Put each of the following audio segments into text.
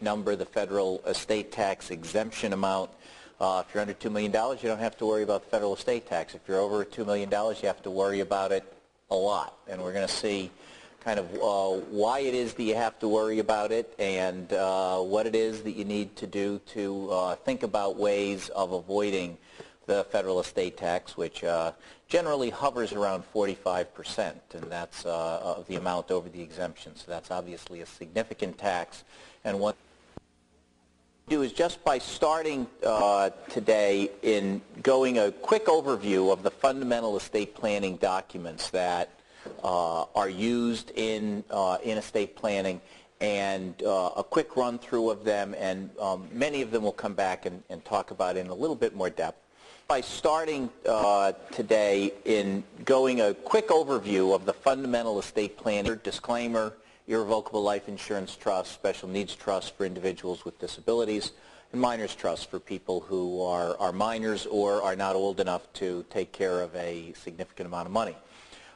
number, the federal estate tax exemption amount. If you're under $2 million, you don't have to worry about the federal estate tax. If you're over $2 million, you have to worry about it a lot. And we're going to see kind of why it is that you have to worry about it and what it is that you need to do to think about ways of avoiding the federal estate tax, which generally hovers around 45%, and that's of the amount over the exemption. So that's obviously a significant tax. And what we do is just by starting today in going a quick overview of the fundamental estate planning documents that are used in estate planning, and a quick run through of them, and many of them we'll come back and talk about in a little bit more depth. By starting today in going a quick overview of the fundamental estate planning, disclaimer, irrevocable life insurance trust, special needs trust for individuals with disabilities, and minors trust for people who are minors or are not old enough to take care of a significant amount of money.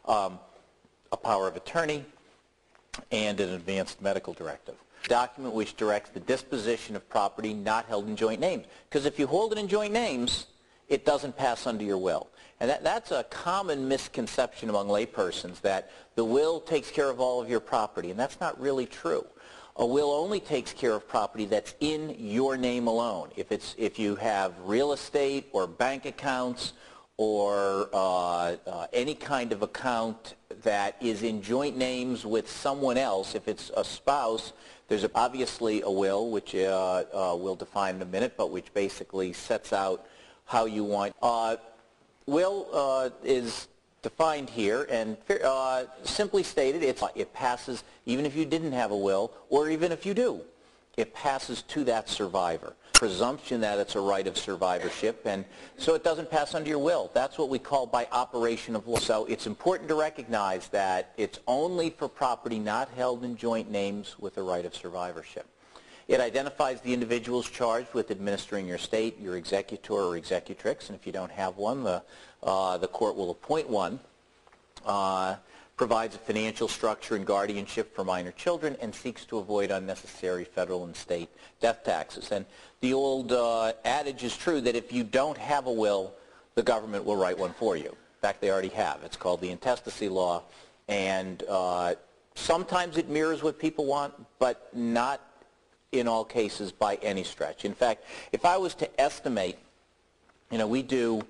A power of attorney, and an advanced medical directive. A document which directs the disposition of property not held in joint names. Because if you hold it in joint names, it doesn't pass under your will. And that's a common misconception among laypersons, that the will takes care of all of your property, and that's not really true. A will only takes care of property that's in your name alone. If you have real estate or bank accounts or any kind of account that is in joint names with someone else, if it's a spouse, there's obviously a will, which we'll define in a minute, but which basically sets out how you want. Will is defined here, and simply stated, it passes even if you didn't have a will, or even if you do. It passes to that survivor. Presumption that it's a right of survivorship, and so it doesn't pass under your will. That's what we call by operation of law. So it's important to recognize that it's only for property not held in joint names with a right of survivorship. It identifies the individuals charged with administering your estate, your executor or executrix, and if you don't have one, the court will appoint one. Provides a financial structure and guardianship for minor children, and seeks to avoid unnecessary federal and state death taxes. And the old adage is true that if you don't have a will, the government will write one for you. In fact, they already have. It's called the intestacy law, and sometimes it mirrors what people want, but not in all cases by any stretch. In fact, if I was to estimate, we do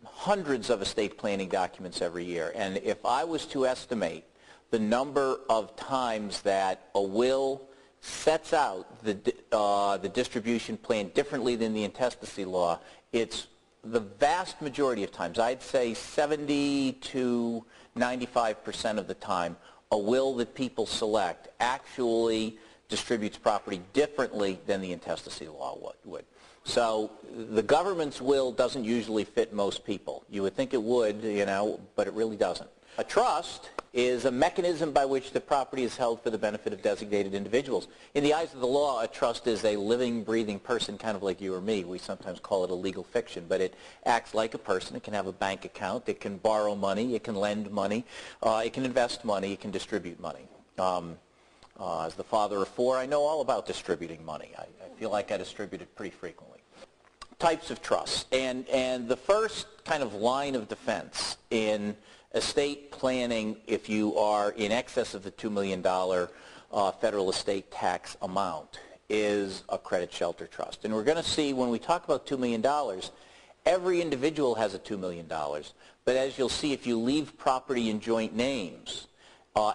hundreds of estate planning documents every year, and if I was to estimate the number of times that a will sets out the distribution plan differently than the intestacy law, it's the vast majority of times, I'd say 70 to 95% of the time, a will that people select actually distributes property differently than the intestacy law would. So the government's will doesn't usually fit most people. You would think it would, but it really doesn't. A trust is a mechanism by which the property is held for the benefit of designated individuals. In the eyes of the law, a trust is a living, breathing person, kind of like you or me. We sometimes call it a legal fiction, but it acts like a person. It can have a bank account. It can borrow money. It can lend money. It can invest money. It can distribute money. As the father of four, I know all about distributing money. I feel like I distribute it pretty frequently. Types of trusts. And the first kind of line of defense in estate planning, if you are in excess of the $2 million federal estate tax amount, is a credit shelter trust. And we're going to see when we talk about $2 million, every individual has a $2 million. But as you'll see, if you leave property in joint names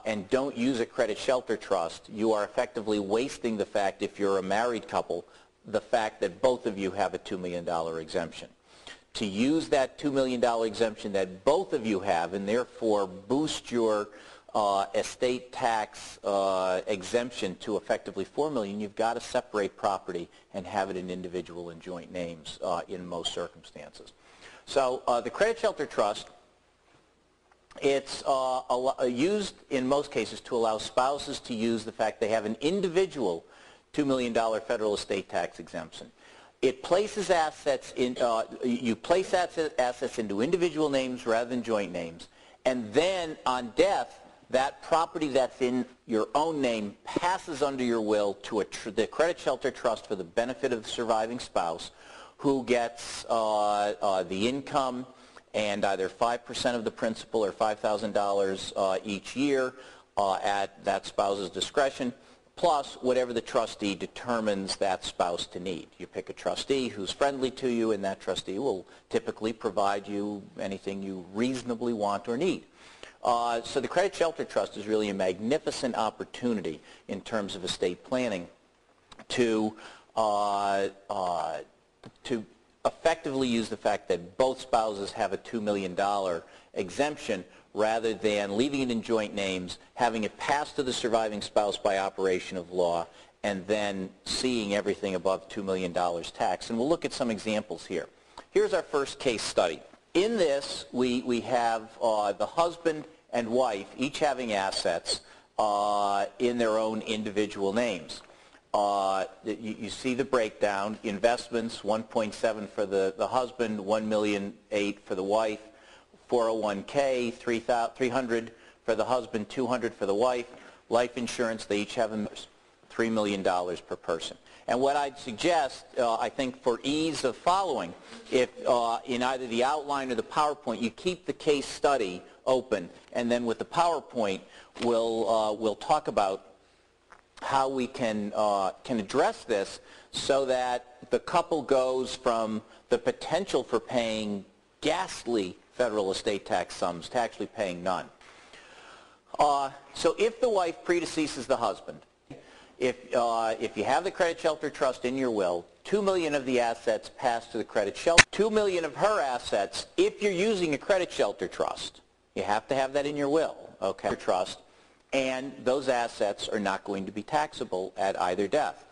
and don't use a credit shelter trust, you are effectively wasting the fact, if you're a married couple, the fact that both of you have a $2 million exemption. To use that $2 million exemption that both of you have, and therefore boost your estate tax exemption to effectively $4 million, you've got to separate property and have it in individual and joint names in most circumstances. So the credit shelter trust, it's used in most cases to allow spouses to use the fact they have an individual $2 million federal estate tax exemption. It places assets in, you place assets into individual names rather than joint names, and then on death, that property that's in your own name passes under your will to the credit shelter trust for the benefit of the surviving spouse, who gets the income and either 5% of the principal or $5,000 each year at that spouse's discretion, plus whatever the trustee determines that spouse to need. You pick a trustee who's friendly to you, and that trustee will typically provide you anything you reasonably want or need. So the Credit Shelter Trust is really a magnificent opportunity in terms of estate planning to effectively use the fact that both spouses have a $2 million exemption, rather than leaving it in joint names, having it passed to the surviving spouse by operation of law, and then seeing everything above $2 million taxed. And we'll look at some examples here. Here's our first case study. In this, we have the husband and wife each having assets in their own individual names. You see the breakdown. Investments, 1.7 for the husband, 1,000,008 for the wife. 401k, 300 for the husband, 200 for the wife. Life insurance, they each have $3 million per person. And what I'd suggest, I think for ease of following, if in either the outline or the PowerPoint, you keep the case study open, and then with the PowerPoint, we'll talk about how we can address this so that the couple goes from the potential for paying ghastly federal estate tax sums to actually paying none. So if the wife predeceases the husband, if you have the Credit Shelter Trust in your will, $2 million of the assets pass to the Credit Shelter. $2 million of her assets, if you're using a Credit Shelter Trust, you have to have that in your will, okay? Trust, and those assets are not going to be taxable at either death.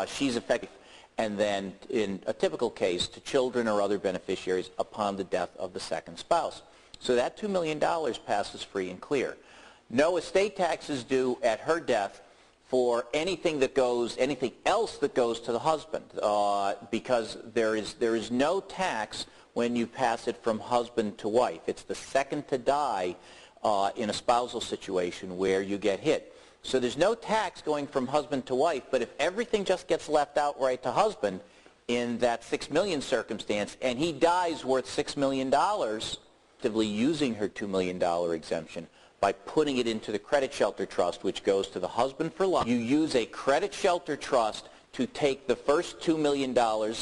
She's effective, and then in a typical case to children or other beneficiaries upon the death of the second spouse. So that $2 million passes free and clear. No estate taxes due at her death for anything else that goes to the husband, because there is no tax when you pass it from husband to wife. It's the second to die in a spousal situation where you get hit. So there's no tax going from husband to wife, but if everything just gets left outright to husband in that $6 million circumstance, and he dies worth $6 million, actively using her $2 million exemption by putting it into the Credit Shelter Trust, which goes to the husband for life. You use a Credit Shelter Trust to take the first $2 million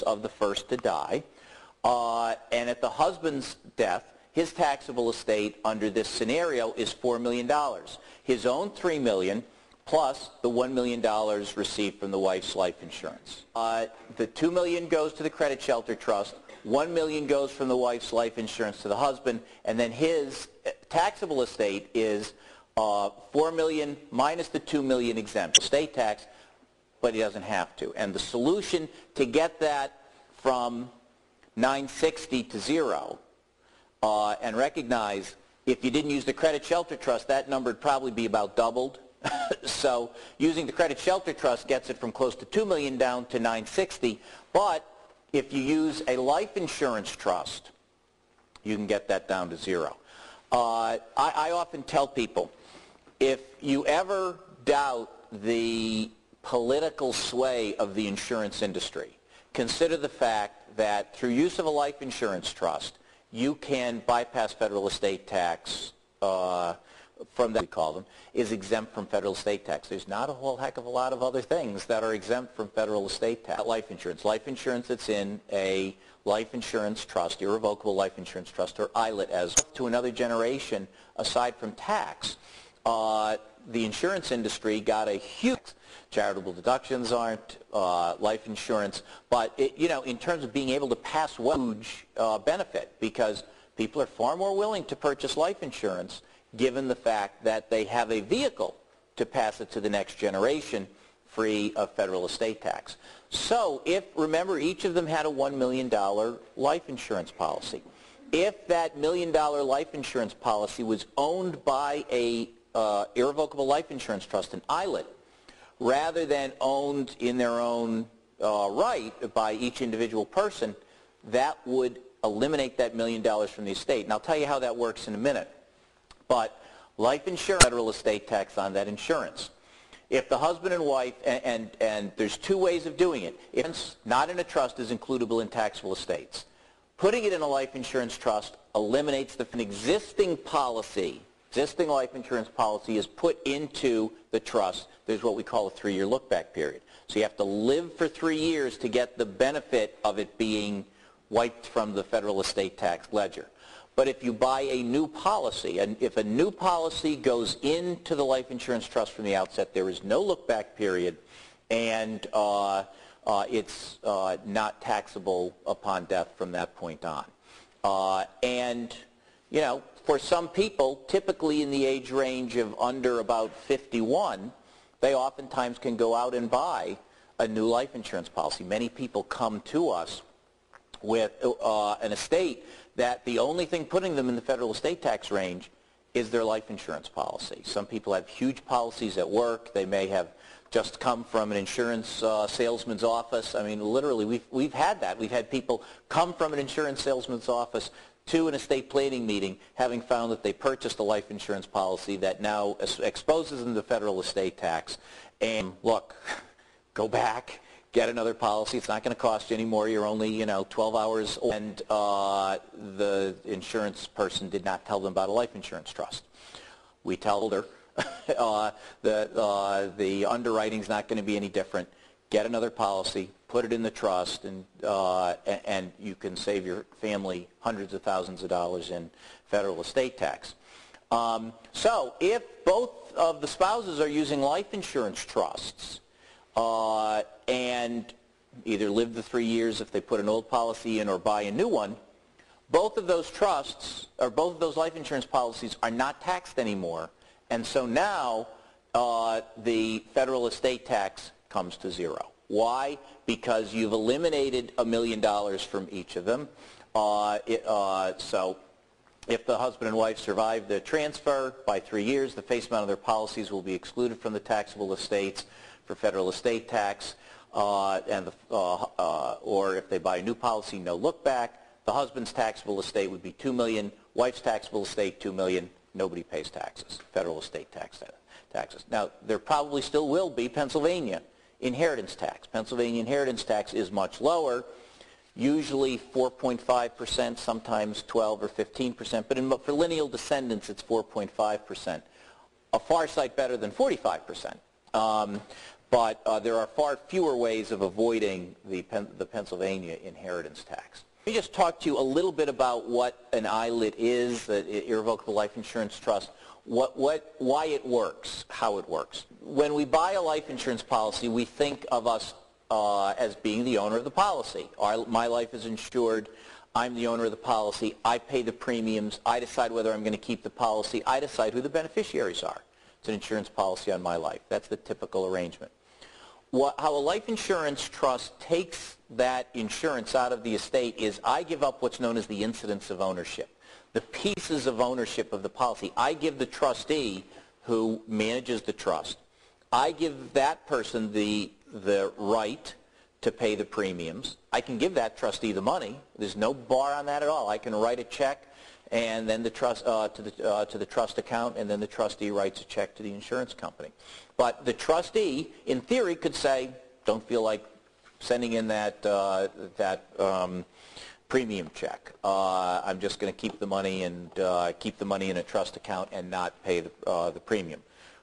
of the first to die, and at the husband's death, his taxable estate under this scenario is $4 million. His own $3 million plus the $1 million received from the wife's life insurance. The $2 million goes to the Credit Shelter Trust, $1 million goes from the wife's life insurance to the husband, and then his taxable estate is $4 million minus the $2 million exempt estate tax, but he doesn't have to. And the solution to get that from 960 to 0, and recognize if you didn't use the Credit Shelter Trust, that number would probably be about doubled. So using the Credit Shelter Trust gets it from close to $2 million down to 960, but if you use a life insurance trust, you can get that down to 0. I often tell people, if you ever doubt the political sway of the insurance industry, consider the fact that through use of a life insurance trust, you can bypass federal estate tax from that, we call them, is exempt from federal estate tax. There's not a whole heck of a lot of other things that are exempt from federal estate tax. Life insurance that's in a life insurance trust, irrevocable life insurance trust, or ILIT, as to another generation, aside from tax, the insurance industry got a huge, charitable deductions aren't, life insurance, but in terms of being able to pass huge benefit, because people are far more willing to purchase life insurance given the fact that they have a vehicle to pass it to the next generation free of federal estate tax. So remember, each of them had a $1 million life insurance policy. If that $1 million life insurance policy was owned by a irrevocable life insurance trust, an ILIT, rather than owned in their own right by each individual person, that would eliminate that $1 million from the estate. And I'll tell you how that works in a minute. But Life insurance, federal estate tax on that insurance. If the husband and wife, and there's two ways of doing it. If it's not in a trust is includable in taxable estates. Putting it in a life insurance trust eliminates an existing policy. Existing life insurance policy is put into the trust. There's what we call a 3-year look-back period. So you have to live for 3 years to get the benefit of it being wiped from the federal estate tax ledger. But if you buy a new policy, and if a new policy goes into the life insurance trust from the outset, there is no look-back period, and it's not taxable upon death from that point on. And, you know, for some people, typically in the age range of under about 51, they oftentimes can go out and buy a new life insurance policy. Many people come to us with an estate that the only thing putting them in the federal estate tax range is their life insurance policy. Some people have huge policies at work. They may have just come from an insurance salesman's office. I mean, literally, we've had that. We've had people come from an insurance salesman's office to an estate planning meeting, having found that they purchased a life insurance policy that now exposes them to federal estate tax. And look, go back, get another policy. It's not going to cost you any more. You're only, 12 hours old. And the insurance person did not tell them about a life insurance trust. We told her the underwriting's not going to be any different. Get another policy, put it in the trust, and you can save your family hundreds of thousands of dollars in federal estate tax. So if both of the spouses are using life insurance trusts, and either live the 3 years if they put an old policy in or buy a new one, both of those trusts, or both of those life insurance policies are not taxed anymore. And so now the federal estate tax comes to zero. Why? Because you've eliminated $1 million from each of them. So if the husband and wife survive the transfer by 3 years, the face amount of their policies will be excluded from the taxable estates for federal estate tax, or if they buy a new policy, no look back. The husband's taxable estate would be $2 million, wife's taxable estate $2 million. Nobody pays taxes, federal estate taxes. Now, there probably still will be Pennsylvania inheritance tax. Pennsylvania inheritance tax is much lower, usually 4.5%, sometimes 12 or 15%, but for lineal descendants, it's 4.5%. A far sight better than 45%. But there are far fewer ways of avoiding the Pennsylvania inheritance tax. Let me just talk to you a little bit about what an ILIT is, the Irrevocable Life Insurance Trust, why it works, how it works. When we buy a life insurance policy, we think of us as being the owner of the policy. My life is insured. I'm the owner of the policy. I pay the premiums. I decide whether I'm going to keep the policy. I decide who the beneficiaries are. It's an insurance policy on my life. That's the typical arrangement. How a life insurance trust takes that insurance out of the estate is I give up what's known as the incidence of ownership, the pieces of ownership of the policy. I give the trustee who manages the trust. I give that person the right to pay the premiums. I can give that trustee the money. There's no bar on that at all. I can write a check and then the trust to the trust account, and then the trustee writes a check to the insurance company. But the trustee, in theory, could say, "Don't feel like sending in that premium check. I'm just going to keep the money and keep the money in a trust account and not pay the premium."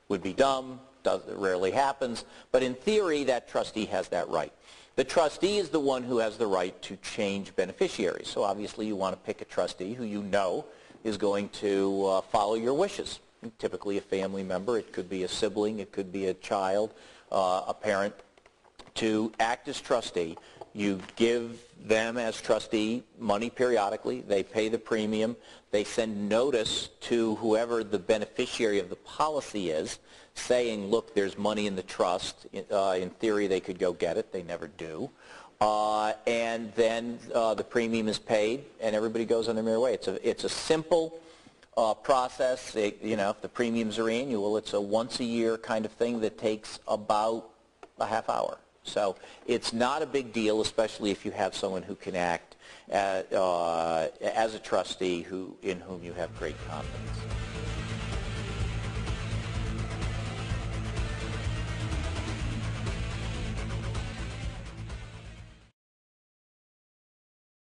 Would be dumb. Rarely happens. But in theory, that trustee has that right. The trustee is the one who has the right to change beneficiaries. So obviously you want to pick a trustee who you know is going to follow your wishes. Typically a family member. It could be a sibling. It could be a child, a parent. To act as trustee, you give them as trustee money periodically. They pay the premium. They send notice to whoever the beneficiary of the policy is, saying, look, there's money in the trust. In theory, they could go get it. They never do. And then the premium is paid, and everybody goes on their merry way. It's a simple process. If the premiums are annual, it's a once-a-year kind of thing that takes about a half hour. So it's not a big deal, especially if you have someone who can act as a trustee in whom you have great confidence.